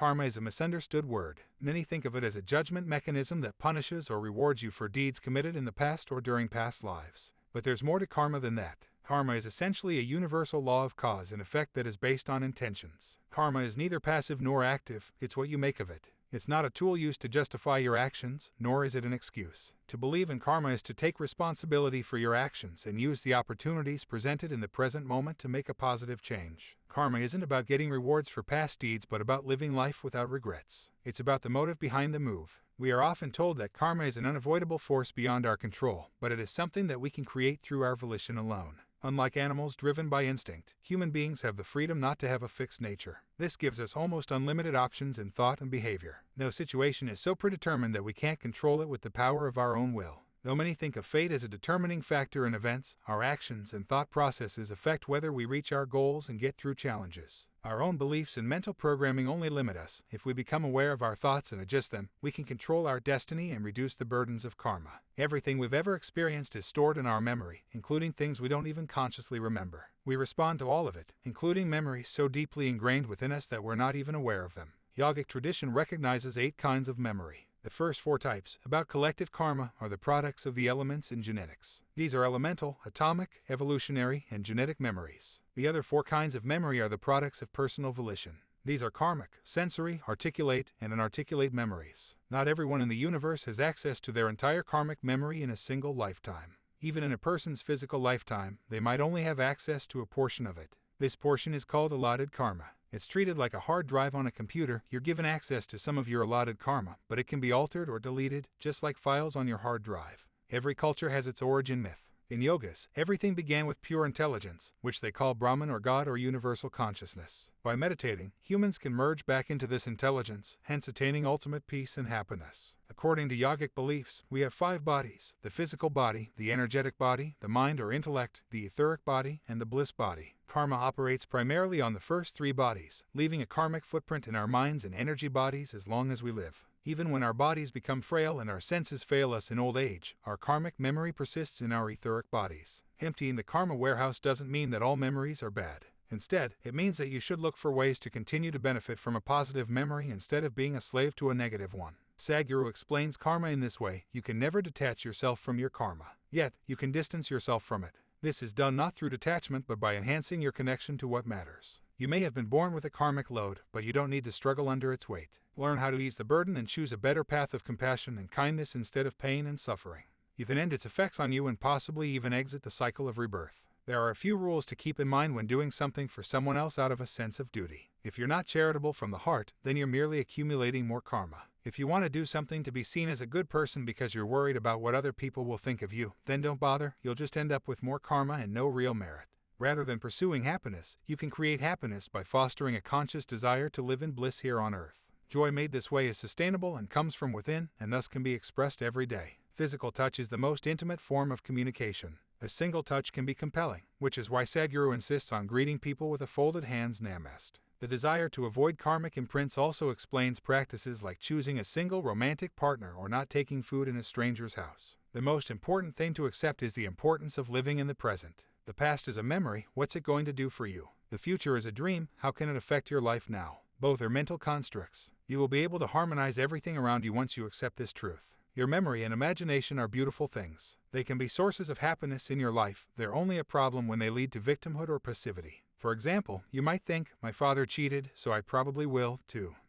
Karma is a misunderstood word. Many think of it as a judgment mechanism that punishes or rewards you for deeds committed in the past or during past lives. But there's more to karma than that. Karma is essentially a universal law of cause and effect that is based on intentions. Karma is neither passive nor active, it's what you make of it. It's not a tool used to justify your actions, nor is it an excuse. To believe in karma is to take responsibility for your actions and use the opportunities presented in the present moment to make a positive change. Karma isn't about getting rewards for past deeds but about living life without regrets. It's about the motive behind the move. We are often told that karma is an unavoidable force beyond our control, but it is something that we can create through our volition alone. Unlike animals driven by instinct, human beings have the freedom not to have a fixed nature. This gives us almost unlimited options in thought and behavior. No situation is so predetermined that we can't control it with the power of our own will. Though many think of fate as a determining factor in events, our actions and thought processes affect whether we reach our goals and get through challenges. Our own beliefs and mental programming only limit us. If we become aware of our thoughts and adjust them, we can control our destiny and reduce the burdens of karma. Everything we've ever experienced is stored in our memory, including things we don't even consciously remember. We respond to all of it, including memories so deeply ingrained within us that we're not even aware of them. Yogic tradition recognizes 8 kinds of memory. The first 4 types, about collective karma, are the products of the elements in genetics. These are elemental, atomic, evolutionary, and genetic memories. The other 4 kinds of memory are the products of personal volition. These are karmic, sensory, articulate, and inarticulate memories. Not everyone in the universe has access to their entire karmic memory in a single lifetime. Even in a person's physical lifetime, they might only have access to a portion of it. This portion is called allotted karma. It's treated like a hard drive on a computer. You're given access to some of your allotted karma, but it can be altered or deleted, just like files on your hard drive. Every culture has its origin myth. In yogas, everything began with pure intelligence, which they call Brahman or God or universal consciousness. By meditating, humans can merge back into this intelligence, hence attaining ultimate peace and happiness. According to yogic beliefs, we have 5 bodies: the physical body, the energetic body, the mind or intellect, the etheric body, and the bliss body. Karma operates primarily on the first 3 bodies, leaving a karmic footprint in our minds and energy bodies as long as we live. Even when our bodies become frail and our senses fail us in old age, our karmic memory persists in our etheric bodies. Emptying the karma warehouse doesn't mean that all memories are bad. Instead, it means that you should look for ways to continue to benefit from a positive memory instead of being a slave to a negative one. Sadhguru explains karma in this way: you can never detach yourself from your karma. Yet, you can distance yourself from it. This is done not through detachment but by enhancing your connection to what matters. You may have been born with a karmic load, but you don't need to struggle under its weight. Learn how to ease the burden and choose a better path of compassion and kindness instead of pain and suffering. You can end its effects on you and possibly even exit the cycle of rebirth. There are a few rules to keep in mind when doing something for someone else out of a sense of duty. If you're not charitable from the heart, then you're merely accumulating more karma. If you want to do something to be seen as a good person because you're worried about what other people will think of you, then don't bother. You'll just end up with more karma and no real merit. Rather than pursuing happiness, you can create happiness by fostering a conscious desire to live in bliss here on earth. Joy made this way is sustainable and comes from within, and thus can be expressed every day. Physical touch is the most intimate form of communication. A single touch can be compelling, which is why Sadhguru insists on greeting people with a folded hands namaste. The desire to avoid karmic imprints also explains practices like choosing a single romantic partner or not taking food in a stranger's house. The most important thing to accept is the importance of living in the present. The past is a memory. What's it going to do for you? The future is a dream. How can it affect your life now? Both are mental constructs. You will be able to harmonize everything around you once you accept this truth. Your memory and imagination are beautiful things. They can be sources of happiness in your life. They're only a problem when they lead to victimhood or passivity. For example, you might think, my father cheated, so I probably will, too.